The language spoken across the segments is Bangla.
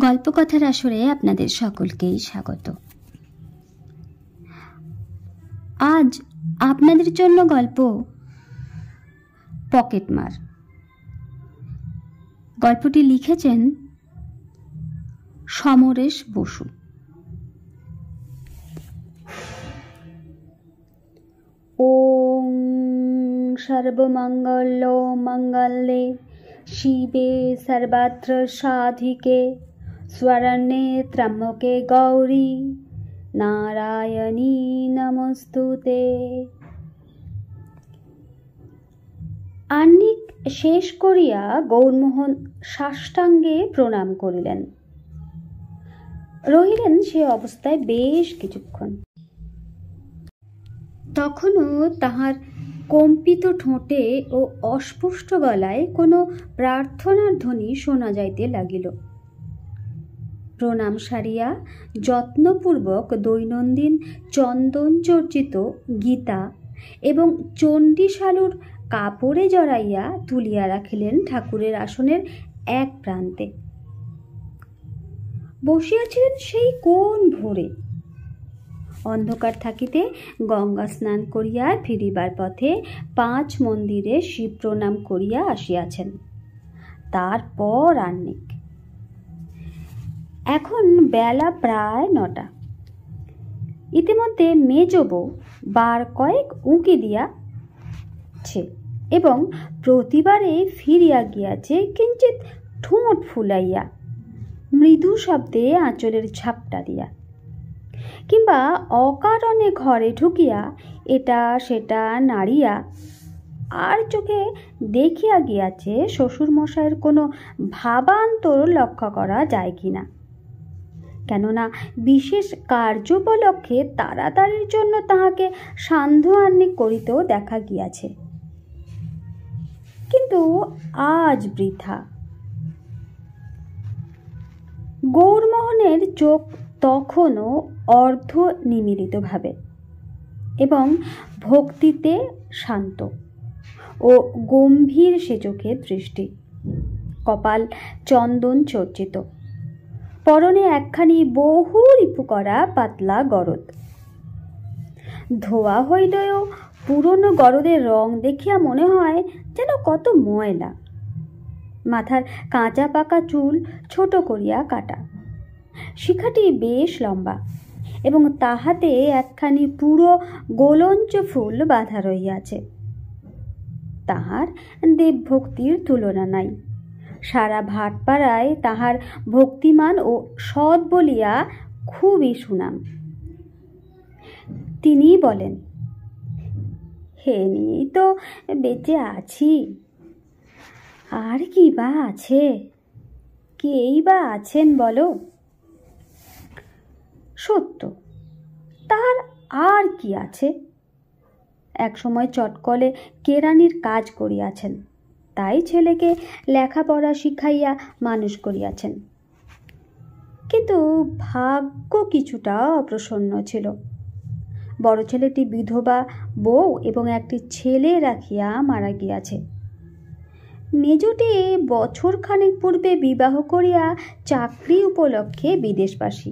গল্পকথার আসরে আপনাদের সকলকেই স্বাগত। আজ আপনাদের জন্য গল্প পকেটমার। গল্পটি লিখেছেন সমরেশ বসু। ওং সর্বমঙ্গল মঙ্গলে শিবে সর্বত্র সাধিকে স্বর্ণে ত্র্যম্বকে গৌরী নারায়ণী নমস্তুতে। আহ্নিক শেষ করিয়া গৌরমোহন সাষ্টাঙ্গে প্রণাম করিলেন। রহিলেন সে অবস্থায় বেশ কিছুক্ষণ। তখনও তাহার কম্পিত ঠোঁটে ও অস্পষ্ট গলায় কোনো প্রার্থনার ধ্বনি শোনা যাইতে লাগিল। প্রণাম সারিয়া যত্নপূর্বক দৈনন্দিন চন্দন চর্চিত গীতা এবং চণ্ডীশালুর কাপড়ে জড়াইয়া তুলিয়া রাখিলেন ঠাকুরের আসনের এক প্রান্তে। বসিয়াছিলেন সেই কোন ভোরে। অন্ধকার থাকিতে গঙ্গা স্নান করিয়া ফিরিবার পথে 5 মন্দিরে শিব প্রণাম করিয়া আসিয়াছেন। তারপর আহ্নিক। এখন বেলা প্রায় 9টা। ইতিমধ্যে মেজ বউ বার কয়েক উঁকি দিয়াছে এবং প্রতিবারে ফিরিয়া গিয়াছে কিঞ্চিত ঠোঁট ফুলাইয়া, মৃদু শব্দে আঁচলের ঝাপটা দিয়া, কিংবা অকারণে ঘরে ঢুকিয়া এটা সেটা নাড়িয়া আর চোখে দেখিয়া গিয়াছে শ্বশুরমশাইয়ের কোনো ভাবান্তর লক্ষ্য করা যায় কিনা। কেননা বিশেষ কার্যোপলক্ষে তাড়াতাড়ির জন্য তাহাকে সান্ধ্য আহ্নিক করিতেও দেখা গিয়াছে। কিন্তু আজ বৃথা। গৌরমোহনের চোখ তখনও অর্ধ নিমীলিত ভাবে এবং ভক্তিতে শান্ত ও গম্ভীর সে চোখের দৃষ্টি। কপাল চন্দন চর্চিত, পরনে একখানি বহু রিপু করা পাতলা গরদ। ধোয়া হইলেও পুরনো গরদের রং দেখিয়া মনে হয় যেন কত ময়লা। মাথার কাঁচা পাকা চুল ছোট করিয়া কাটা, শিখাটি বেশ লম্বা এবং তাহাতে একখানি পুরো গোলঞ্চ ফুল বাঁধা রহিয়াছে। তাহার দেবভক্তির তুলনা নাই। সারা ভাটপাড়ায় তাহার ভক্তিমান ও সৎ বলিয়া খুবই সুনাম। তিনি বলেন, হে নিয়েই তো বেঁচে আছি, আর কি বা আছে, কেই বা আছেন বলো। সত্য, তাহার আর কি আছে। এক সময় চটকলে কেরানির কাজ করিয়াছেন, তাই ছেলেকে লেখাপড়া শিখাইয়া মানুষ করিয়াছেন। কিন্তু ভাগ্য কিছুটা অপ্রসন্ন ছিল। বড় ছেলেটি বিধবা বউ এবং একটি ছেলে রাখিয়া মারা গিয়াছে। মেজটি বছরখানেক পূর্বে বিবাহ করিয়া চাকরি উপলক্ষে বিদেশবাসী।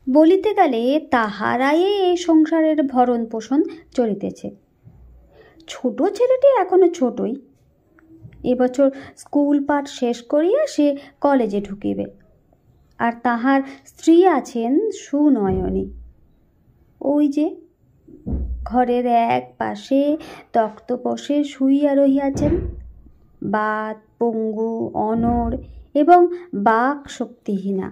বলিতে গেলে তাহারাই এই সংসারের ভরণ পোষণ চলিতেছে। ছোট ছেলেটি এখনো ছোটই। এবছর স্কুল পাঠ শেষ করিয়া সে কলেজে ঢুকিবে। আর তাহার স্ত্রী আছেন সুনয়নী, ওই যে ঘরের এক পাশে তক্তপোষে শুইয়া রহিয়াছেন, বাত পঙ্গু, অনড় এবং বাক শক্তিহীনা।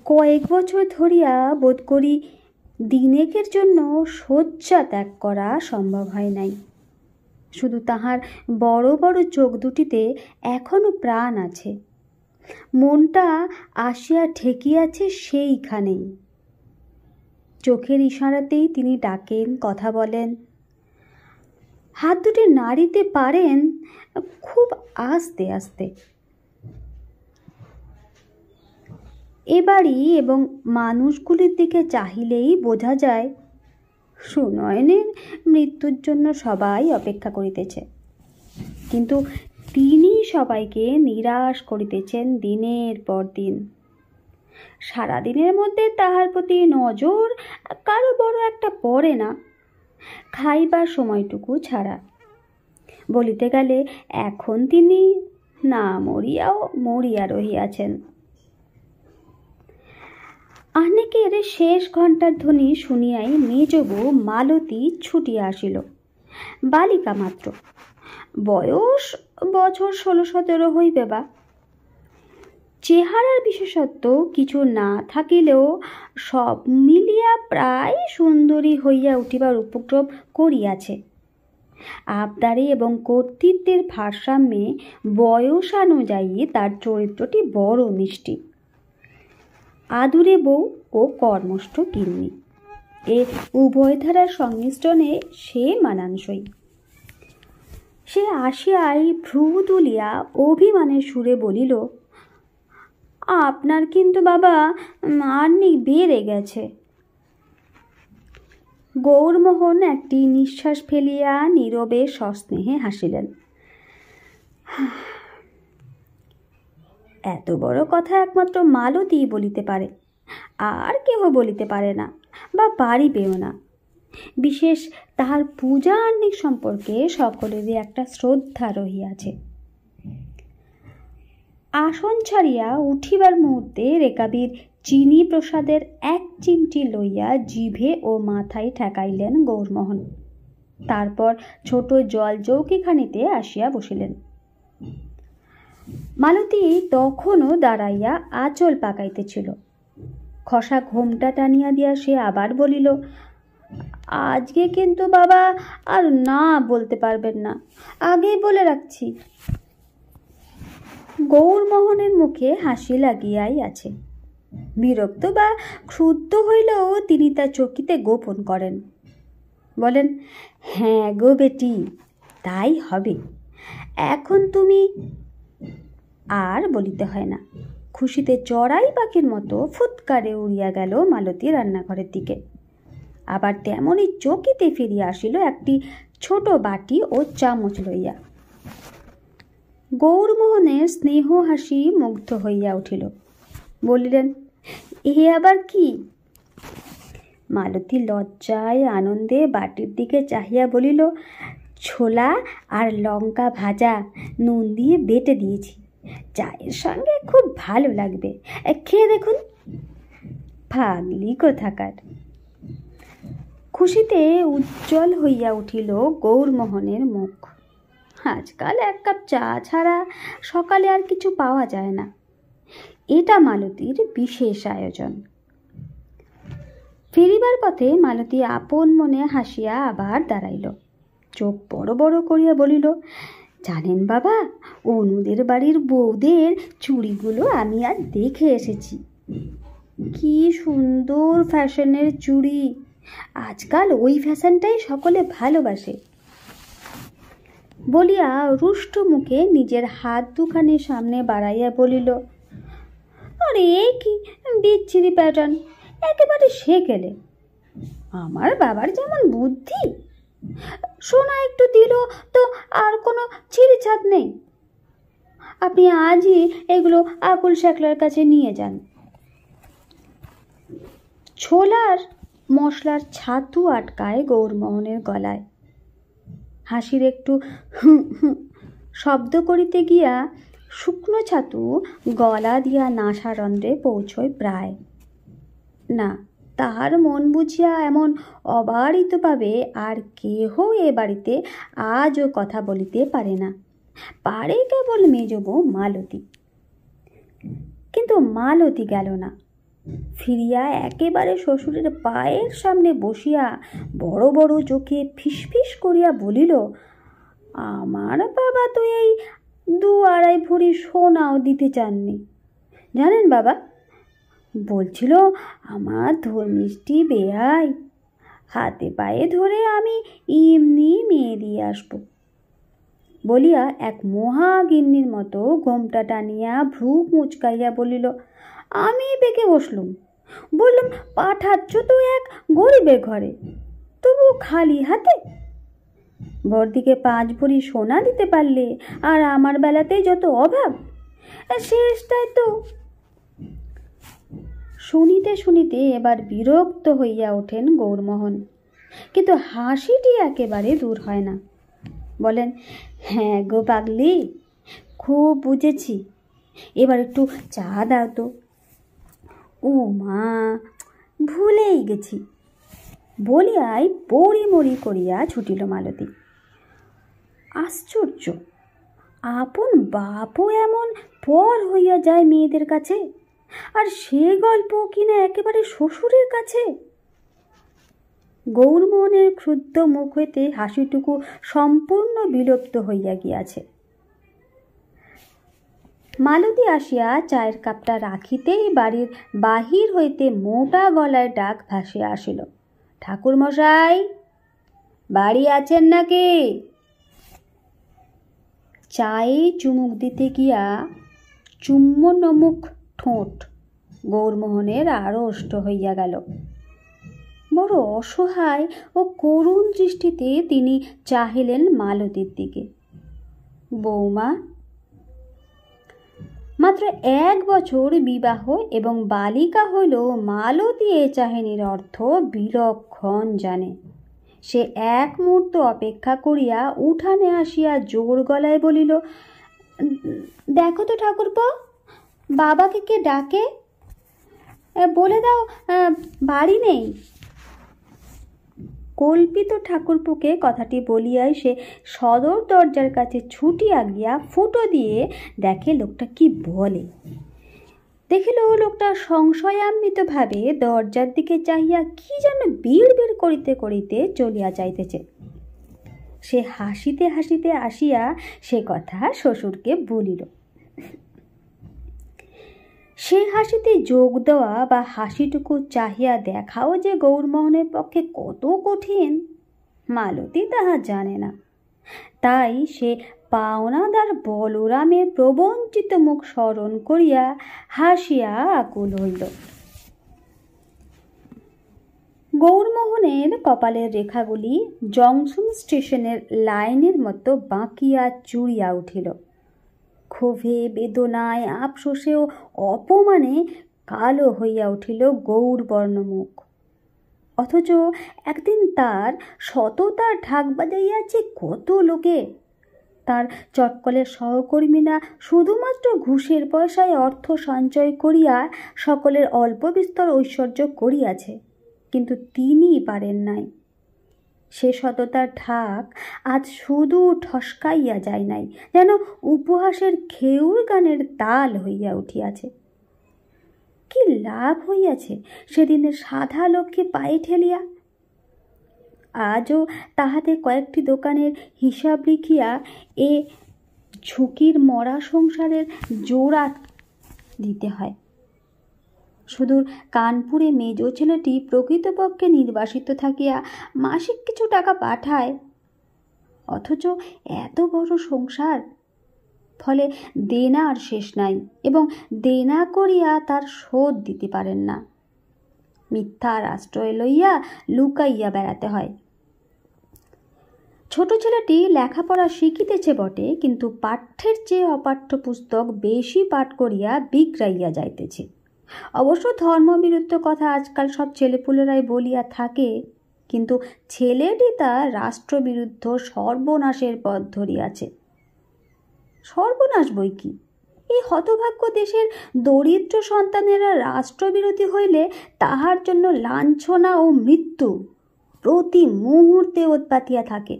কয়েক বছর ধরিয়া বোধ করি দিনেকের জন্য শয্যা ত্যাগ করা সম্ভব হয় নাই। শুধু তাহার বড় বড় চোখ দুটিতে এখনো প্রাণ আছে। মনটা আসিয়া ঠেকিয়াছে সেইখানেই। চোখের ইশারাতেই তিনি ডাকেন, কথা বলেন, হাত দুটি নাড়িতে পারেন খুব আস্তে আস্তে। এ বাড়ি এবং মানুষগুলির দিকে চাহিলেই বোঝা যায় সুনয়নের মৃত্যুর জন্য সবাই অপেক্ষা করিতেছে। কিন্তু তিনি সবাইকে নিরাশ করিতেছেন দিনের পর দিন। সারাদিনের মধ্যে তাহার প্রতি নজর কারো বড় একটা পড়ে না, খাইবার সময়টুকু ছাড়া। বলিতে গেলে এখন তিনি না মরিয়া রহিয়াছেন। অনেকের শেষ ঘণ্টার ধ্বনি শুনিয়াই মেজ বউ মালতী ছুটিয়া আসিল। বালিকা মাত্র, বয়স বছর 16-17 হইবে বা। চেহারার বিশেষত্ব কিছু না থাকিলেও সব মিলিয়া প্রায় সুন্দরী হইয়া উঠিবার উপক্রম করিয়াছে। আবদারে এবং কর্তৃত্বের ভারসাম্যে বয়সানুযায়ী তার চরিত্রটি বড় মিষ্টি। আদুরে বউ ও কর্মষ্ঠ গিন্নি, এ উভয় ধারার সংমিশ্রণে সে মানানসই। সে আসিয়াই ভ্রু তুলিয়া অভিমানের সুরে বলিল, আপনার কিন্তু বাবা আহ্নিক বেড়ে গেছে। গৌরমোহন একটি নিঃশ্বাস ফেলিয়া নীরবে সস্নেহে হাসিলেন। এত বড় কথা একমাত্র মালতী বলিতে পারে, আর কেহ বলিতে পারে না বা পারিবেও না। বিশেষ তাহার পূজা আহ্নিক সম্পর্কে সকলেরই একটা শ্রদ্ধা রহিয়াছে। আসন ছাড়িয়া উঠিবার মুহূর্তে রেকাবির চিনি প্রসাদের এক চিমটি লইয়া জিভে ও মাথায় ঠেকাইলেন গৌরমোহন। তারপর ছোট জল চৌকিখানিতে আসিয়া বসিলেন। মালতী তখনও দাঁড়াইয়া আঁচল পাকাইতেছিল। খসা ঘোমটা টানিয়া দিয়া সে আবার বলিল, আজকে কিন্তু বাবা আর না বলতে পারবেন না, আগেই বলে রাখছি। গৌরমোহনের মুখে হাসি লাগিয়াই আছে। বিরক্ত বা ক্ষুব্ধ হইলেও তিনি তা চকিতে গোপন করেন। বলেন, হ্যাঁ গো বেটি, তাই হবে। এখন তুমি আর বলিতে হয় না। খুশিতে চড়াই পাখির মতো ফুৎকারে উড়িয়া গেল মালতী রান্নাঘরের দিকে। আবার তেমনই চকিতে ফিরিয়া আসিল একটি ছোট বাটি ও চামচ লইয়া। গৌরমোহনের স্নেহ হাসি মুগ্ধ হইয়া উঠিল। বলিলেন, এ আবার কি? মালতী লজ্জায় আনন্দে বাটির দিকে চাহিয়া বলিল, ছোলা আর লঙ্কা ভাজা নুন দিয়ে বেটে দিয়েছি, চায়ের সঙ্গে খুব ভালো লাগবে, খেয়ে দেখুন। পাগলি কোথাকার। খুশিতে উজ্জ্বল হইয়া উঠিল গৌরমোহনের মুখ। আজকাল এক কাপ চা ছাড়া সকালে আর কিছু পাওয়া যায় না। এটা মালতীর বিশেষ আয়োজন। ফিরিবার পথে মালতী আপন মনে হাসিয়া আবার দাঁড়াইল। চোখ বড় বড় করিয়া বলিল, জানেন বাবা, অনুদের বাড়ির বউদের চুড়িগুলো আমি আর দেখে এসেছি। কি সুন্দর ফ্যাশনের চুড়ি! আজকাল ওই ফ্যাশনটাই সকলে ভালোবাসে। বলিয়া রুষ্ট মুখে নিজের হাত দুখানি সামনে বাড়াইয়া বলিল, আরে কি বিচ্ছিরি প্যাটার্ন, একেবারে সেকেলে। আমার বাবার যেমন বুদ্ধি, সোনা একটু দিল তো আর কোনো ছিঁড়িছাড় নেই। আপনি আজই এগুলো আকুল শেখলার কাছে নিয়ে যান। ছোলার মশলার ছাতু আটকায় গৌরমোহনের গলায়। হাসির একটু শব্দ করিতে গিয়া শুকনো ছাতু গলা দিয়া নাসারন্ধ্রে পৌঁছয় প্রায়। না, তাহার মন বুঝিয়া এমন অবারিতভাবে আর কেহ এ বাড়িতে আজও কথা বলিতে পারে না। পারে কেবল মেজ বউ মালতী। কিন্তু মালতী গেল না। ফিরিয়া একেবারে শ্বশুরের পায়ের সামনে বসিয়া বড় বড় চোখে ফিসফিস করিয়া বলিল, আমার বাবা তো এই 2-2.5 ভরি সোনাও দিতে চাননি। জানেন বাবা, বলছিল আমার ধর্মিষ্টি বেয়াই, হাতে পায়ে ধরে আমি এমনি মেয়ে দিয়ে আসবো। বলিয়া এক মহাগিন্নির মতো ঘোমটা টানিয়া ভ্রু মুচকাইয়া বলিল, আমি বেঁকে বসলুম। বললাম, পাঠাচ্ছ তো এক গরিবের ঘরে, তবু খালি হাতে। বড়দিকে 5 ভরি সোনা দিতে পারলে, আর আমার বেলাতেই যত অভাব, শেষটায় তো। শুনিতে শুনিতে এবার বিরক্ত হইয়া ওঠেন গৌরমোহন, কিন্তু হাসিটি একেবারে দূর হয় না। বলেন, হ্যাঁ গো পাগলি, খুব বুঝেছি, এবার একটু চা দাও তো। ও মা, ভুলেই গেছি বলিয়াই পড়িমড়ি করিয়া ছুটিল মালতী। আশ্চর্য, আপন বাপও এমন পর হইয়া যায় মেয়েদের কাছে, আর সে গল্প কিনা একেবারে শ্বশুরের কাছে। গৌরমোহনের ক্ষুদ্র মুখ হইতে হাসিটুকু সম্পূর্ণ বিলুপ্ত হইয়া গিয়াছে। মালতী আসিয়া চায়ের কাপটা রাখিতেই বাড়ির বাহির হইতে মোটা গলায় ডাক ভাসিয়া আসিল, ঠাকুর মশাই, বাড়ি আছেন নাকি? চায়ে চুমুক দিতে গিয়া চুম্বনমুখ ঠোঁট গৌরমোহনের আরও অষ্ট হইয়া গেল। বড় অসহায় ও করুণ দৃষ্টিতে তিনি চাহিলেন মালতীর দিকে। বৌমা, মাত্র 1 বছর বিবাহ এবং বালিকা হইল মালতী এ চাহিনীর অর্থ বিলক্ষণ জানে। সে 1 মুহূর্ত অপেক্ষা করিয়া উঠানে আসিয়া জোর গলায় বলিল, দেখো তো ঠাকুরপো, বাবাকে কে ডাকে, বলে দাও বাড়ি নেই। কল্পিত ঠাকুরপুকে কথাটি বলিয়াই সে সদর দরজার কাছে ছুটিয়া গিয়া ফুটো দিয়ে দেখে লোকটা কি বলে। দেখিল লোকটা সংশয়ান্বিতভাবে দরজার দিকে চাহিয়া কি যেন বিড় করিতে করিতে চলিয়া যাইতেছে। সে হাসিতে হাসিতে আসিয়া সে কথা শ্বশুরকে বলিল। সে হাসিতে যোগ দেওয়া বা হাসিটুকু চাহিয়া দেখাও যে গৌরমোহনের পক্ষে কত কঠিন, মালতী তাহা জানে না। তাই সে পাওনাদার বলরামের প্রবঞ্চিত মুখ স্মরণ করিয়া হাসিয়া আকুল হইল। গৌরমোহনের কপালের রেখাগুলি জংশন স্টেশনের লাইনের মতো বাঁকিয়া চুড়িয়া উঠিল। ক্ষোভে, বেদনায়, আফসোসে ও অপমানে কালো হইয়া উঠিল গৌরবর্ণ মুখ। অথচ একদিন তার সততার ঢাক বাজাইয়াছে কত লোকে। তার চটকলের সহকর্মীরা শুধুমাত্র ঘুষের পয়সায় অর্থ সঞ্চয় করিয়া সকলের অল্প বিস্তর ঐশ্বর্য করিয়াছে, কিন্তু তিনি পারেন নাই। সে সততার ঢাক আজ শুধু ঠসকাইয়া যায় নাই, যেন উপহাসের খেউর গানের তাল হইয়া উঠিয়াছে। কি লাভ হইয়াছে সেদিনের সাধা লোককে পায়ে ঠেলিয়া? আজও তাহাতে কয়েকটি দোকানের হিসাব লিখিয়া এ ঝুঁকির মরা সংসারের জোড়া দিতে হয়। সুদূর কানপুরে মেজ ছেলেটি প্রকৃতপক্ষে নির্বাসিত থাকিয়া মাসিক কিছু টাকা পাঠায়, অথচ এত বড় সংসার, ফলে দেনার শেষ নাই এবং দেনা করিয়া তার শোধ দিতে পারেন না। মিথ্যার আশ্রয় লইয়া লুকাইয়া বেড়াতে হয়। ছোট ছেলেটি লেখাপড়া শিখিতেছে বটে, কিন্তু পাঠ্যের চেয়ে অপাঠ্য পুস্তক বেশি পাঠ করিয়া বিগড়াইয়া যাইতেছে। অবশ্য ধর্মবিরুদ্ধ কথা আজকাল সব ছেলেপুলেরাই বলিয়া থাকে, কিন্তু ছেলেটি তার রাষ্ট্রবিরুদ্ধ সর্বনাশের পথ ধরিয়াছে। সর্বনাশ বই কি, এই হতভাগ্য দেশের দরিদ্র সন্তানেরা রাষ্ট্রবিরোধী হইলে তাহার জন্য লাঞ্ছনা ও মৃত্যু প্রতি মুহূর্তে উৎপাতিয়া থাকে।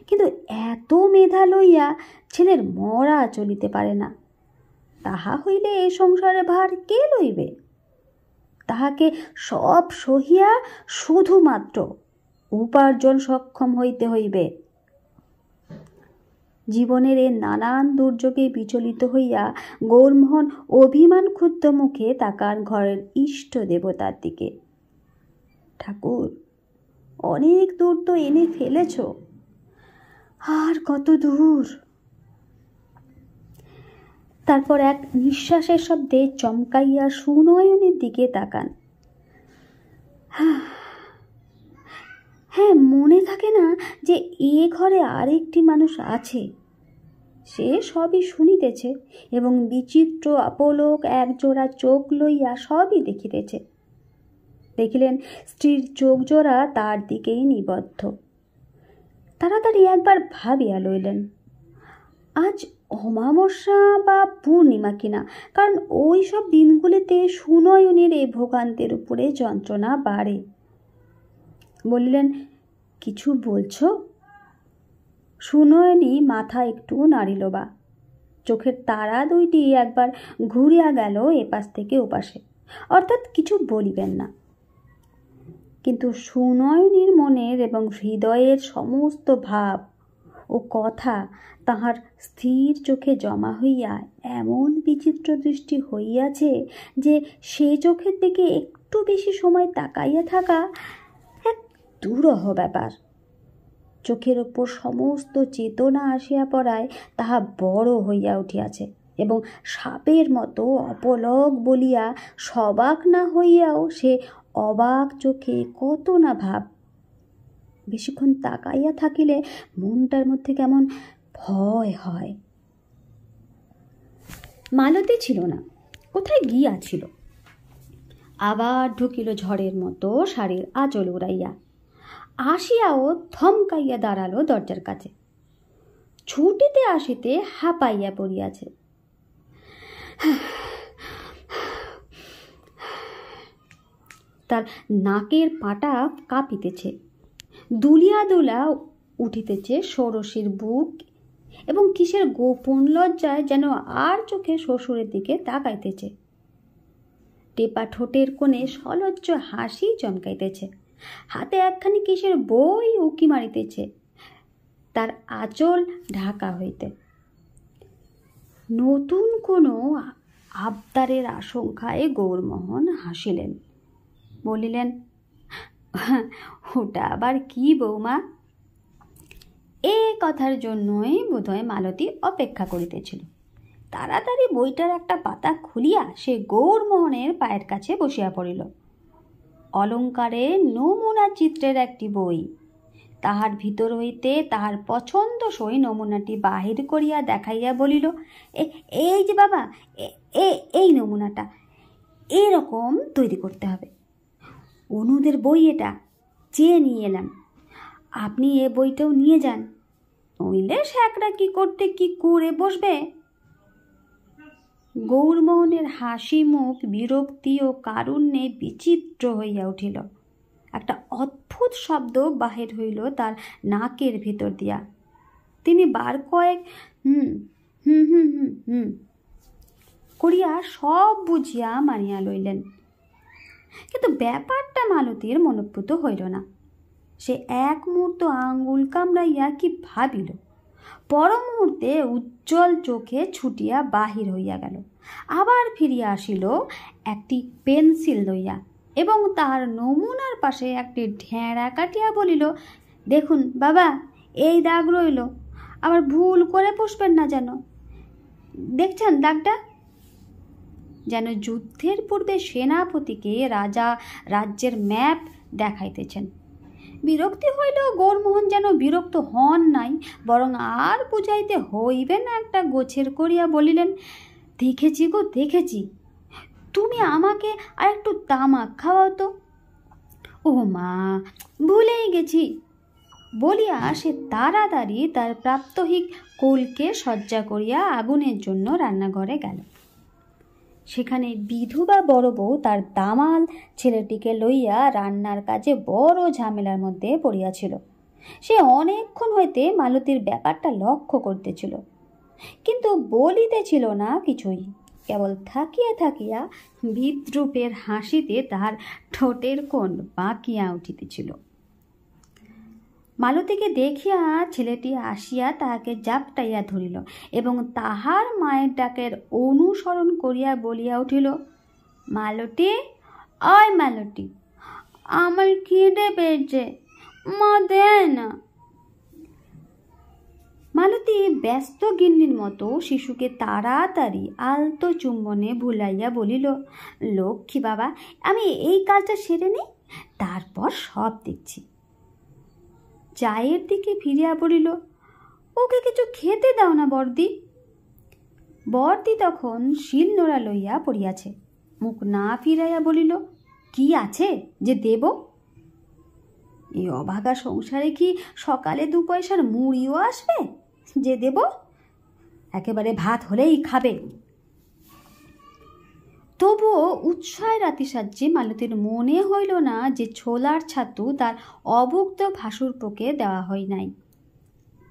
কিন্তু এত মেধা লইয়া ছেলের মরা চলিতে পারে না। তাহা হইলে এ সংসারে ভার কে লইবে? তাহাকে সব সহিয়া শুধুমাত্র উপার্জন সক্ষম হইতে হইবে। জীবনের এ নানান দুর্যোগে বিচলিত হইয়া গৌরমোহন অভিমান ক্ষুব্ধ মুখে তাকান ঘরের ইষ্ট দেবতার দিকে। ঠাকুর, অনেক দূর তো এনে ফেলেছ, আর কত দূর? তারপর এক নিঃশ্বাসের শব্দে চমকাইয়া সুনয়নের দিকে তাকান। হ্যাঁ, মনে থাকে না যে এ ঘরে আরেকটি মানুষ আছে। সে সবই শুনিতেছে এবং বিচিত্র অপলোক একজোড়া চোখ লইয়া সবই দেখিতেছে। দেখিলেন স্ত্রীর চোখ জোড়া তার দিকেই নিবদ্ধ। তাড়াতাড়ি একবার ভাবিয়া লইলেন, আজ অমাবস্যা বা পূর্ণিমা কিনা, কারণ ওই সব দিনগুলিতে সুনয়নের এই ভোগান্তের উপরে যন্ত্রণা বাড়ে। বলিলেন, কিছু বলছো? সুনয়নী মাথা একটু নাড়িল, বা চোখের তারা দুইটি একবার ঘুরিয়া গেল এপাশ থেকে ওপাশে, অর্থাৎ কিছু বলিবেন না। কিন্তু সুনয়নীর মনের এবং হৃদয়ের সমস্ত ভাব ও কথা তাহার স্থির চোখে জমা হইয়া এমন বিচিত্র দৃষ্টি হইয়াছে যে সে চোখের দিকে একটু বেশি সময় তাকাইয়া থাকা এক দুরূহ ব্যাপার। চোখের ওপর সমস্ত চেতনা আসিয়া পড়ায় তাহা বড় হইয়া উঠিয়াছে এবং সাপের মতো অপলক বলিয়া সবাক না হইয়াও সে অবাক চোখে কত না ভাব। বেশিক্ষণ তাকাইয়া থাকিলে মনটার মধ্যে কেমন ভয় হয়। মালতী ছিল না, কোথায় গিয়াছিল। আবার ঢুকিল ঝড়ের মতো শাড়ির আঁচল উড়াইয়া, আসিয়াও থমকাইয়া দাঁড়ালো দরজার কাছে। ছুটিতে আসিতে হাঁপাইয়া পড়িয়াছে। তার নাকের পাটা কাঁপিতেছে, দুলিয়া দোলা উঠিতেছে ষোড়শীর বুক, এবং কিসের গোপন লজ্জায় যেন আর চোখে শ্বশুরের দিকে তাকাইতেছে। টেপা ঠোঁটের কোণে সলজ্জ হাসি চমকাইতেছে। হাতে একখানি কিসের বই উকি মারিতেছে তার আঁচল ঢাকা হইতে। নতুন কোনো আবদারের আশঙ্কায় গৌরমোহন হাসিলেন, বলিলেন, ওটা আবার কি বৌমা? এ কথার জন্যই বোধহয় মালতী অপেক্ষা করিতেছিল। তাড়াতাড়ি বইটার একটা পাতা খুলিয়া সে গৌরমোহনের পায়ের কাছে বসিয়া পড়িল। অলঙ্কারের নমুনা চিত্রের একটি বই। তাহার ভিতর হইতে তাহার পছন্দসই নমুনাটি বাহির করিয়া দেখাইয়া বলিল, এই যে বাবা, এই নমুনাটা এরকম তৈরি করতে হবে। অনুদের বই এটা, চেয়ে নিয়ে এলাম। আপনি এ বইটাও নিয়ে যান, নইলে শ্যাকরা কি করতে কি করে বসবে। গৌরমোহনের হাসি মুখ বিরক্তি ও কারুণ্যে বিচিত্র হইয়া উঠিল। একটা অদ্ভুত শব্দ বাহির হইল তার নাকের ভিতর দিয়া। তিনি বার কয়েক হুম হুম হুম হুম হুম করিয়া সব বুঝিয়া মানিয়া লইলেন। কিন্তু ব্যাপারটা মালতীর মনোপুত হইল না। সে এক মুহূর্ত আঙ্গুল কামড়াইয়া কি ভাবিল, পর মুহূর্তে উজ্জ্বল চোখে ছুটিয়া বাহির হইয়া গেল। আবার ফিরিয়া আসিল একটি পেন্সিল লইয়া এবং তাহার নমুনার পাশে একটি ঢেঁড়া কাটিয়া বলিল, দেখুন বাবা, এই দাগ রইল, আবার ভুল করে পুষবেন না যেন। দেখছেন দাগটা? যেন যুদ্ধের পূর্বে সেনাপতিকে রাজা রাজ্যের ম্যাপ দেখাইতেছেন। বিরক্তি হইলেও গৌরমোহন যেন বিরক্ত হন নাই, বরং আর বুঝাইতে হইবে না একটা গোছের করিয়া বলিলেন, দেখেছি গো দেখেছি, তুমি আমাকে আর একটু তামাক খাওয়াও তো। ও মা, ভুলেই গেছি বলিয়া সে তাড়াতাড়ি তার প্রাত্যহিক কোলকে সজ্জা করিয়া আগুনের জন্য রান্নাঘরে গেল। সেখানে বিধবা বড় বউ তার দামাল ছেলেটিকে লইয়া রান্নার কাজে বড় ঝামেলার মধ্যে পড়িয়াছিল। সে অনেকক্ষণ হইতে মালতীর ব্যাপারটা লক্ষ্য করতেছিল, কিন্তু বলিতেছিল না কিছুই। কেবল থাকিয়া থাকিয়া বিদ্রুপের হাসিতে তাহার ঠোঁটের কোণ বাঁকিয়া উঠিতেছিল। মালতীকে দেখিয়া ছেলেটি আসিয়া তাহাকে জাপটাইয়া ধরিল এবং তাহার মায়ের ডাকের অনুসরণ করিয়া বলিয়া উঠিল, মালতী, অয় মালতী, আমার খিদে পেয়েছে, মা দে না। মালতী ব্যস্ত গিন্নির মতো শিশুকে তাড়াতাড়ি আলতো চুম্বনে ভুলাইয়া বলিল, লক্ষ্মী বাবা, আমি এই কাজটা সেরে নিই, তারপর সব দেখছি। চায়ের দিকে ফিরিয়া বলিল, ওকে কিছু খেতে দাও না বর্দি। বর্দি তখন শিলনোড়া লইয়া পড়িয়াছে, মুখ না ফিরাইয়া বলিল, কি আছে যে দেব? এই অভাগা সংসারে কি সকালে 2 পয়সার মুড়িও আসবে যে দেব? একেবারে ভাত হলেই খাবে। তবুও উৎসাহের আতিশয্যে মালতীর মনে হইল না যে ছোলার ছাতু তার অভুক্ত ভাসুরপোকে দেওয়া হয় নাই।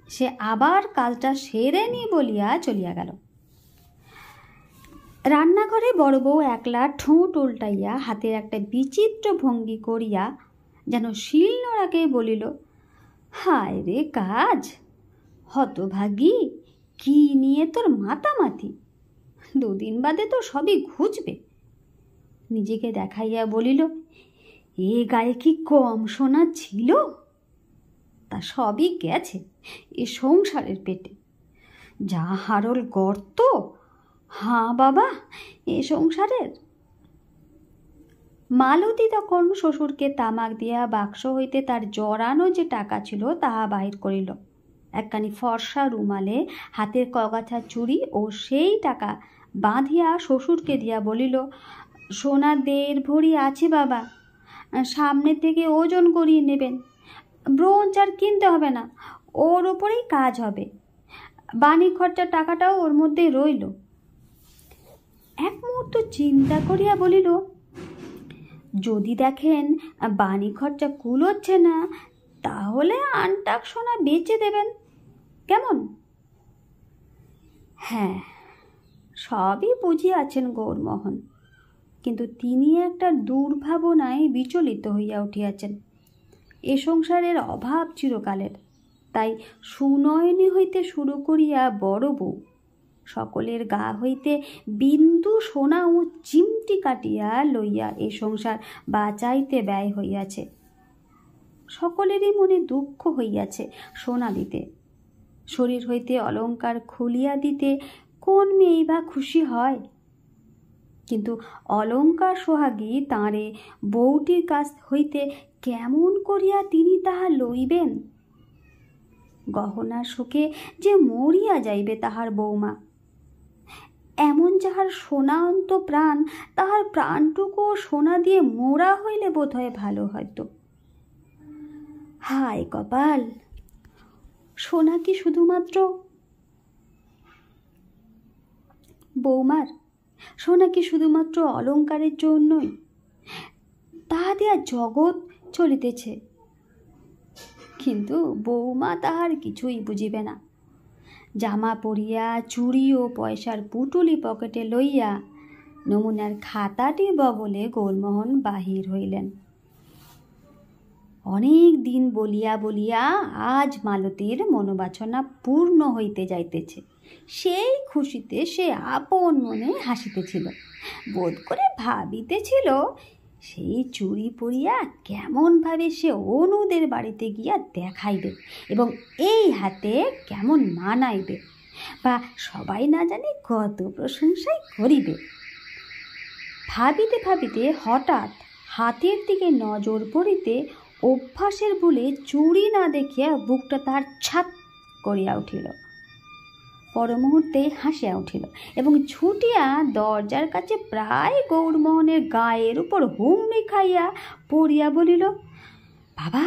সে আবার কাজটা সেরে নি বলিয়া চলিয়া গেল। রান্নাঘরে বড় বউ একলা ঠোঁট উল্টাইয়া হাতের একটা বিচিত্র ভঙ্গি করিয়া যেন শিলনোড়াকে বলিল, হায় রে কাজ, হতভাগী, কি নিয়ে তোর মাতামাতি? 2 দিন বাদে তো সবই ঘুচবে। নিজেকে দেখাইয়া বলিল, এ গায়ে কি কম সোনা ছিল? তা সবই গেছে এ সংসারের পেটে। যা হারল গর্ত, হাঁ বাবা, এ সংসারের। মালতী তখন শ্বশুরকে তামাক দিয়া বাক্স হইতে তার জড়ানো যে টাকা ছিল তাহা বাহির করিল। একখানি ফর্সা রুমালে হাতের কগাছা চুড়ি ও সেই টাকা বাঁধিয়া শ্বশুরকে দিয়া বলিল, সোনা 1.5 ভরি আছে বাবা, সামনে থেকে ওজন করিয়ে নেবেন। ব্রোঞ্জ আর কিনতে হবে না, ওর ওপরেই কাজ হবে। বাণী খরচার টাকাটাও ওর মধ্যেই রইল। এক মুহূর্ত চিন্তা করিয়া বলিল, যদি দেখেন বাণী খরচা কুলোচ্ছে না, তাহলে আনটাক সোনা বেচে দেবেন, কেমন? হ্যাঁ, সবই বুঝিয়াছেন গৌরমোহন, কিন্তু তিনি একটা দুর্ভাবনায় বিচলিত হইয়া উঠিয়াছেন। এ সংসারের অভাব চিরকালের, তাই সুনয়নী হইতে শুরু করিয়া বড় বউ সকলের গা হইতে বিন্দু সোনা ও চিমটি কাটিয়া লইয়া এ সংসার বাঁচাইতে ব্যয় হইয়াছে। সকলেরই মনে দুঃখ হইয়াছে সোনা দিতে, শরীর হইতে অলঙ্কার খুলিয়া দিতে কোন মেয়েই বা খুশি হয়? কিন্তু অলঙ্কার সোহাগী তাঁরে বউটির কাছ হইতে কেমন করিয়া তিনি তাহা লইবেন? গহনার শোকে যে মরিয়া যাইবে তাহার বৌমা। এমন যাহার সোনা অন্ত প্রাণ, তাহার প্রাণটুকু সোনা দিয়ে মোড়া হইলে বোধ হয় ভালো হয়তো। হায় কপাল, সোনা কি শুধুমাত্র বৌমার? সোনা কি শুধুমাত্র অলঙ্কারের জন্যই? তাহা দিয়া জগৎ চলিতেছে, কিন্তু বৌমা তাহার কিছুই বুঝিবে না। জামা পরিয়া চুড়ি ও পয়সার পুটুলি পকেটে লইয়া নমুনার খাতাটি বগলে গৌরমোহন বাহির হইলেন। অনেক দিন বলিয়া বলিয়া আজ মালতীর মনোবাসনা পূর্ণ হইতে যাইতেছে। সেই খুশিতে সে আপন মনে হাসিতেছিল, বোধ করে ভাবিতেছিল সেই চুড়ি পরিয়া কেমনভাবে সে অনুদের বাড়িতে গিয়া দেখাইবে এবং এই হাতে কেমন মানাইবে, বা সবাই না জানি কত প্রশংসাই করিবে। ভাবিতে ভাবিতে হঠাৎ হাতের দিকে নজর পড়িতে অভ্যাসের ভুলে চুড়ি না দেখিয়া বুকটা তার ছাত করিয়া উঠিল। পর মুহূর্তে হাসিয়া উঠিল এবং ছুটিয়া দরজার কাছে প্রায় গৌরমোহনের গায়ের উপর হুমড়ি খাইয়া পড়িয়া বলিল, বাবা,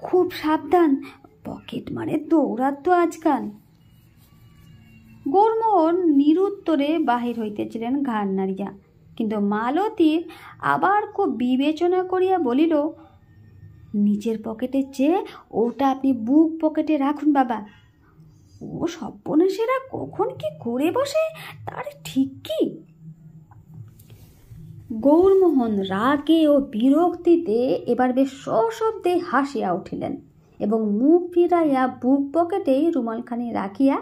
খুব সাবধান, পকেট মারে দৌড়াত তো আজকাল। গৌরমোহন নিরুত্তরে বাহির হইতেছিলেন ঘাড় নাড়িয়া, কিন্তু মালতীর আবার খুব বিবেচনা করিয়া বলিল, নিজের পকেটের চেয়ে ওটা আপনি বুক পকেটে রাখুন বাবা। ও সর্বনাশেরা কখন কি করে বসে তার ঠিক কি? গৌরমোহন রাগে ও বিরক্তিতে এবার বেশ সশব্দে হাসিয়া উঠিলেন এবং মুখ ফিরাইয়া বুক পকেটেই রুমালখানি রাখিয়া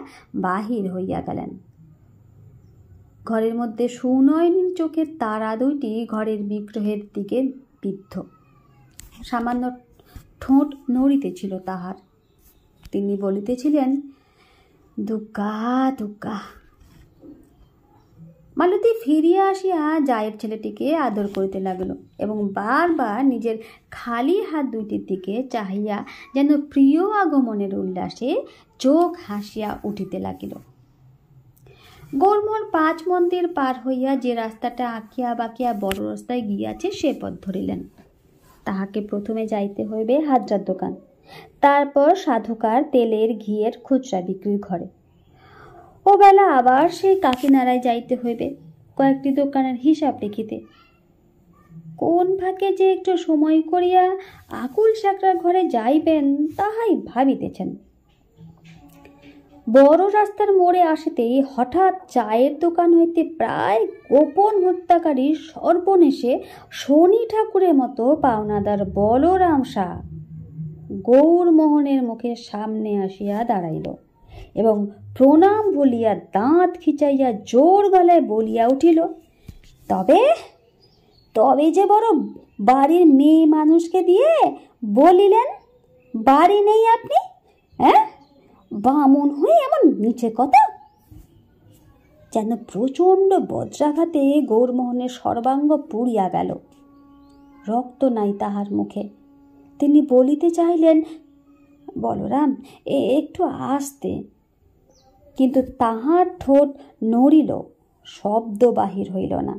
বাহির হইয়া গেলেন। ঘরের মধ্যে সুনয়নীর চোখের তারা দুইটি ঘরের বিগ্রহের দিকে বিদ্ধ। সামান্য ঠোঁট নড়িতেছিল তাহার। তিনি বলিতেছিলেন, দুগ্গা দুগ্গা। মালতী ফিরিয়া আসিয়া জায়ের ছেলেটিকে আদর করিতে লাগিল এবং বারবার নিজের খালি হাত দুইটির দিকে চাহিয়া যেন প্রিয় আগমনের উল্লাসে চোখ হাসিয়া উঠিতে লাগিল। গৌরমোহন 5 মন্দির পার হইয়া যে রাস্তাটা আঁকিয়া বাঁকিয়া বড় রাস্তায় গিয়াছে সে পথ ধরিলেন। তাহাকে প্রথমে যাইতে হইবে হাজরার দোকান, তারপর সাধুকার তেলের ঘিয়ের খুচরা বিক্রির ঘরে। ও বেলা আবার সেই কাকিনাড়ায় যাইতে হইবে কয়েকটি দোকানের হিসাব লিখিতে। কোন ফাঁকে যে একটু সময় করিয়া আকুল সাকরার ঘরে যাইবেন তাহাই ভাবিতেছেন। বড় রাস্তার মোড়ে আসিতেই হঠাৎ চায়ের দোকান হইতে প্রায় গোপন হত্যাকারী সর্বনেশে শনি ঠাকুরের মতো পাওনাদার বলরাম শাহ গৌরমোহনের মুখের সামনে আসিয়া দাঁড়াইল এবং প্রণাম বলিয়া দাঁত খিচাইয়া জোর গলায় বলিয়া উঠিল, তবে তবে যে বড় বাড়ির মেয়ে মানুষকে দিয়ে বলিলেন বাড়ি নেই আপনি, হ্যাঁ? বামুন হয়ে এমন নিচে কথা। যেন প্রচণ্ড বজ্রাঘাতে গৌরমোহনের সর্বাঙ্গ পুড়িয়া গেল। রক্ত নাই তাহার মুখে। তিনি বলিতে চাইলেন, বলরাম একটু আস্তে, কিন্তু তাহার ঠোঁট নড়িল, শব্দ বাহির হইল না।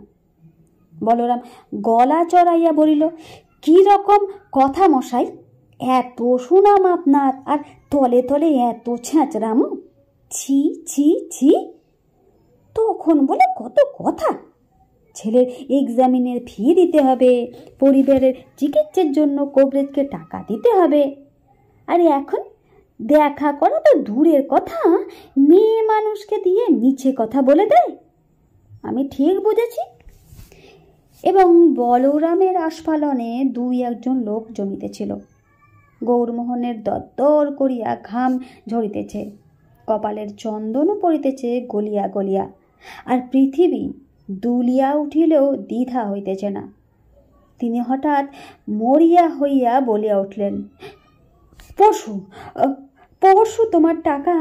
বলরাম গলা চড়াইয়া বলিল, কি রকম কথা মশাই, এত সুনাম আপনার আর তলে তলে এত ছ্যাঁচড়ামো, ছি ছি ছি। তখন বলে কত কথা, ছেলের এক্সামিনের ফি দিতে হবে, পরিবারের চিকিৎসার জন্য কবরেজকে টাকা দিতে হবে, আর এখন দেখা করা তো দূরের কথা, মেয়ে মানুষকে দিয়ে মিছে কথা বলে দেয়। আমি ঠিক বুঝেছি? এবং বলরামের আস্ফালনে 2-1 লোক জমিতেছিল। গৌরমোহনের দরদর করিয়া ঘাম ঝরিতেছে, কপালের চন্দনও পড়িতেছে গলিয়া গলিয়া, আর পৃথিবী দুলিয়া উঠিলেও দ্বিধা হইতেছে না। তিনি হঠাৎ মরিয়া হইয়া বলিয়া উঠলেন, পরশু পরশু তোমার টাকা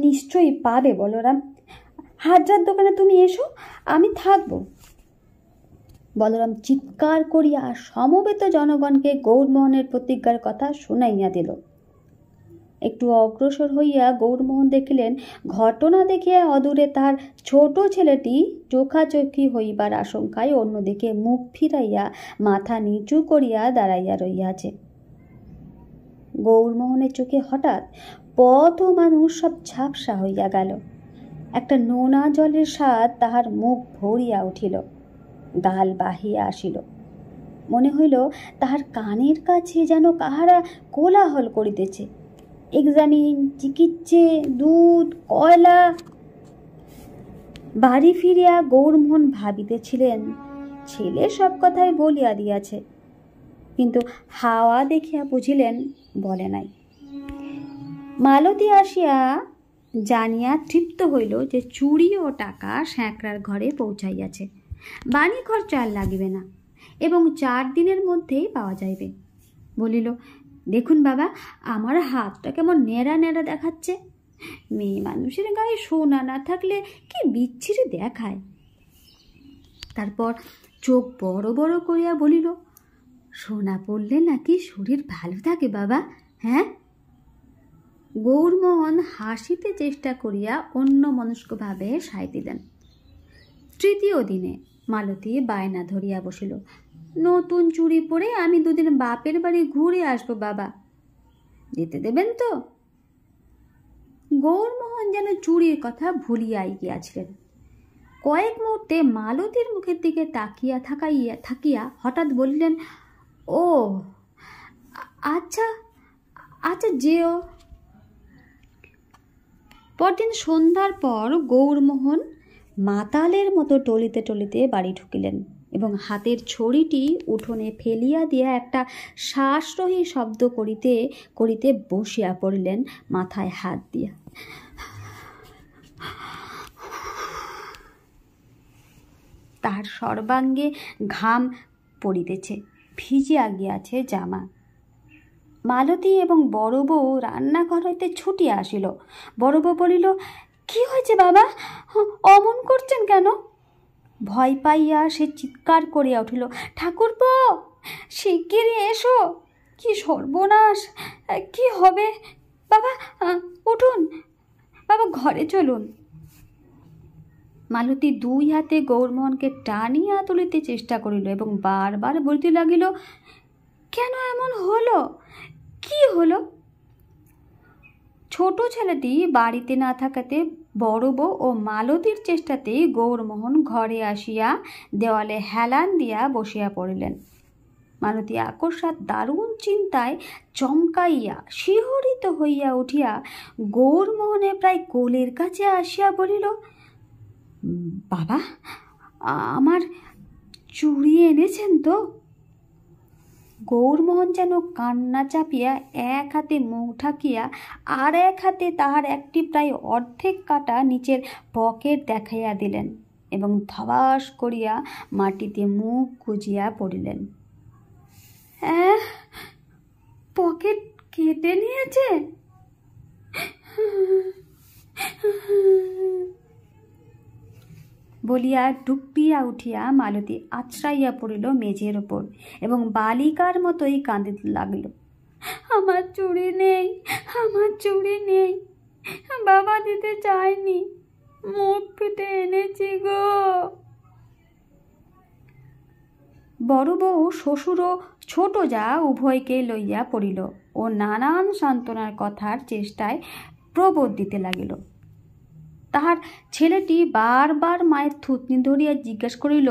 নিশ্চয়ই পাবে বলরাম। হাজরার দোকানে তুমি এসো, আমি থাকবো। বলরাম চিৎকার করিয়া সমবেত জনগণকে গৌরমোহনের প্রতিজ্ঞার কথা শুনাইয়া দিল। একটু অগ্রসর হইয়া গৌরমোহন দেখিলেন, ঘটনা দেখিয়া অদূরে তার ছোট ছেলেটি চোখাচোখি হইবার আশঙ্কায় অন্যদিকে মুখ ফিরাইয়া মাথা নিচু করিয়া দাঁড়াইয়া রইয়াছে। গৌরমোহনের চোখে হঠাৎ পথ ও মানুষ সব ঝাপসা হইয়া গেল। একটা নোনা জলের স্বাদ তাহার মুখ ভরিয়া উঠিল, গাল বাহিয়া আসিল। মনে হইল তাহার কানের কাছে যেন কাহারা কোলাহল করিতেছে, এক্সামিন, চিকিৎসে, দুধ, কয়লা। বাড়ি ফিরিয়া গৌরমোহন ভাবিতেছিলেন, ছেলে সব কথাই বলিয়া দিয়াছে, কিন্তু হাওয়া দেখিয়া বুঝিলেন বলে নাই। মালতী আসিয়া জানিয়া তৃপ্ত হইল যে চুড়ি ও টাকা স্যাঁকড়ার ঘরে পৌঁছাইয়াছে, বাণী খরচা আর লাগিবে না এবং 4 দিনের মধ্যেই পাওয়া যাইবে। বলিল, দেখুন বাবা, আমার হাতটা কেমন নেড়া নেড়া দেখাচ্ছে। মেয়ে মানুষের গায়ে সোনা না থাকলে কি বিচ্ছিরি দেখায়। তারপর চোখ বড় বড় করিয়া বলিল, সোনা পড়লে নাকি শরীর ভালো থাকে বাবা, হ্যাঁ? গৌরমোহন হাসিতে চেষ্টা করিয়া অন্যমনস্কভাবে সায় দিলেন। 3য় দিনে মালতী বায়না ধরিয়া বসিল, নতুন চুড়ি পরে আমি 2 দিন বাপের বাড়ি ঘুরে আসবো বাবা, যেতে দেবেন তো? গৌরমোহন যেন চুড়ির কথা ভুলিয়াই গিয়াছিলেন। কয়েক মুহূর্তে মালতীর মুখের দিকে তাকিয়া থাকিয়া হঠাৎ বলিলেন, ও আচ্ছা আচ্ছা যেও। পরদিন সন্ধ্যার পর গৌরমোহন মাতালের মতো টলিতে টলিতে বাড়ি ঢুকিলেন এবং হাতের ছড়িটি উঠোনে ফেলিয়া দিয়া একটা শ্বাসরোহী শব্দ করিতে করিতে বসিয়া পড়িলেন মাথায় হাত দিয়া। তাহার সর্বাঙ্গে ঘাম পড়িতেছে, ভিজিয়া গিয়াছে জামা। মালতী এবং বড় বউ রান্নাঘর হইতে ছুটিয়া আসিল। বড় বউ বলিল, কি হয়েছে বাবা, অমন করছেন কেন? ভয় পাইয়া সে চিৎকার করিয়া উঠিল, ঠাকুরপো, শিগগিরই এসো, কি সর্বনাশ, কি হবে? বাবা উঠুন, বাবা ঘরে চলুন। মালতী দুই হাতে গৌরমোহনকে টানিয়া তুলিতে চেষ্টা করিল এবং বারবার বলিতে লাগিল, কেন এমন হলো, কি হলো? ছোট ছেলেটি বাড়িতে না থাকাতে বড় বউ ও মালতীর চেষ্টাতেই গৌরমোহন ঘরে আসিয়া দেওয়ালে হেলান দিয়া বসিয়া পড়িলেন। মালতী আকস্মাৎ দারুণ চিন্তায় চমকাইয়া শিহরিত হইয়া উঠিয়া গৌরমোহনের প্রায় কোলের কাছে আসিয়া বলিল, বাবা, আমার চুড়ি এনেছেন তো? গৌরমোহন যেন কান্না চাপিয়া এক হাতে মুখ ঢাকিয়া আর এক হাতে তাহার একটি প্রায় অর্ধেক কাটা নিচের পকেট দেখাইয়া দিলেন এবং ধবাস করিয়া মাটিতে মুখ গুজিয়া পড়িলেন। পকেট কেটে নিয়েছে? বলিয়া ডুবিয়া উঠিয়া মালতী আছড়াইয়া পড়িল মেঝের ওপর এবং বালিকার মতোই কাঁদিতে লাগিল, আমার চুড়ি নেই, আমার চুড়ি নেই, বাবা দিতে চায়নি, মুখ ফেটে এনেছি গো। বড় বউ, শ্বশুর ও ছোট যা উভয়কে লইয়া পড়িল ও নানান সান্ত্বনার কথার চেষ্টায় প্রবোধ দিতে লাগিল। তাহার ছেলেটি বারবার মায়ের থুতনি ধরিয়া জিজ্ঞাসা করিল,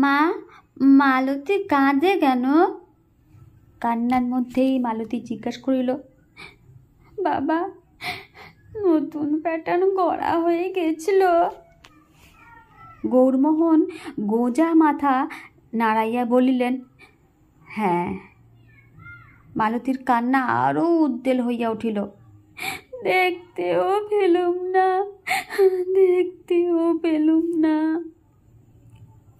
মা, মালতী কাঁদে কেন? কান্নার মধ্যেই মালতী জিজ্ঞাসা করিল, বাবা, নতুন প্যাটার্ন গড়া হয়ে গেছিল। গৌরমোহন গোজা মাথা নাড়াইয়া বলিলেন, হ্যাঁ। মালতীর কান্না আরও উদ্বেল হইয়া উঠিল, দেখতেও পেলুম না, দেখতেও পেলুম না।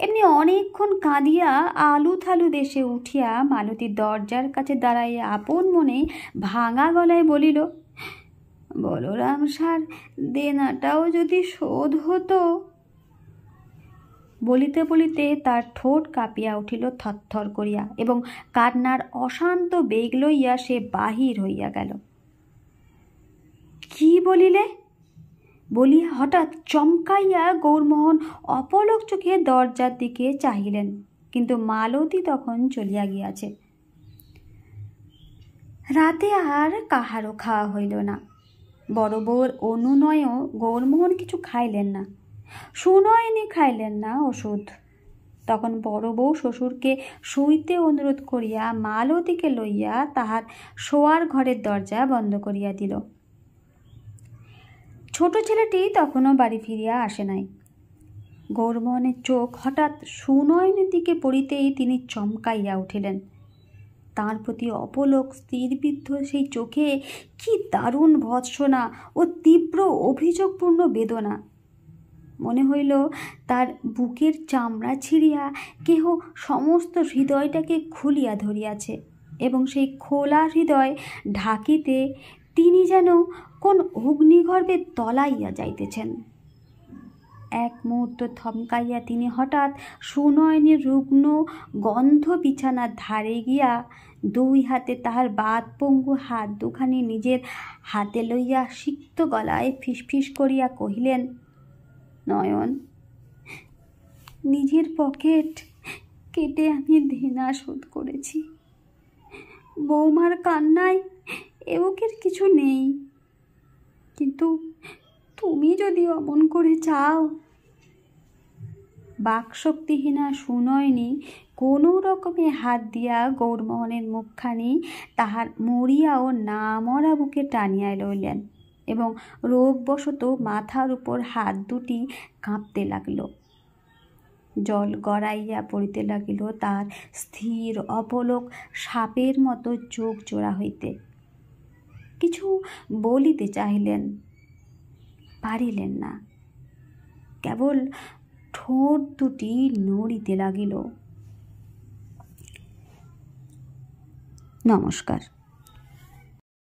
এমনি অনেকক্ষণ কাঁদিয়া আলু থালু দেশে উঠিয়া মালতীর দরজার কাছে দাঁড়াইয়া আপন মনে ভাঙা গলায় বলিল, বলরাম সার দেনাটাও যদি শোধ হতো। বলিতে বলিতে তার ঠোঁট কাঁপিয়া উঠিল থরথর করিয়া এবং কান্নার অশান্ত বেগ লইয়া সে বাহির হইয়া গেল। কি বলিলে? বলিয়া হঠাৎ চমকাইয়া গৌরমোহন অপলক চোখে দরজার দিকে চাহিলেন, কিন্তু মালতী তখন চলিয়া গিয়াছে। রাতে আর কাহারও খাওয়া হইল না। বড় বউর অনুনয়েও গৌরমোহন কিছু খাইলেন না, সুনয়নী খাইলেন না ওষুধ। তখন বড় বউ শ্বশুরকে শুইতে অনুরোধ করিয়া মালতীকে লইয়া তাহার শোয়ার ঘরের দরজা বন্ধ করিয়া দিল। ছোট ছেলেটি তখনও বাড়ি ফিরিয়া আসে নাই। গৌরমোহনের চোখ হঠাৎ সুনয়নীর দিকে পড়িতেই তিনি চমকাইয়া উঠিলেন। তাঁর প্রতি অপলক স্থিরবিদ্ধ সেই চোখে কি দারুণ ভৎসনা ও তীব্র অভিযোগপূর্ণ বেদনা! মনে হইল তার বুকের চামড়া ছিঁড়িয়া কেহ সমস্ত হৃদয়টাকে খুলিয়া ধরিয়াছে এবং সেই খোলা হৃদয় ঢাকিতে তিনি যেন কোন অগ্নিগর্ভে তলাইয়া যাইতেছেন। এক মুহূর্ত থমকাইয়া তিনি হঠাৎ সুনয়নীর রুগ্ন গন্ধ বিছানার ধারে গিয়া দুই হাতে তাহার বাদপঙ্গু হাত দুখানি নিজের হাতে লইয়া সিক্ত গলায় ফিসফিস করিয়া কহিলেন, নয়ন, নিজের পকেট কেটে আমি দেনা শোধ করেছি। বৌমার কান্নায় এ বুকের কিছু নেই, কিন্তু তুমি যদি অমন করে চাও। বাকশক্তিহীনা সুনয়নী কোনো রকমে হাত দিয়া গৌরমোহনের মুখখানি তাহার মরিয়া ও না মরা বুকে টানিয়া লইলেন এবং রোগবশত মাথার উপর হাত দুটি কাঁপতে লাগিল। জল গড়াইয়া পড়িতে লাগিল তার স্থির অপলক সাপের মতো চোখ জোড়া হইতে। কিছু বলিতে চাহিলেন, পারিলেন না, কেবল ঠোঁট দুটি নড়িতে লাগিল। নমস্কার।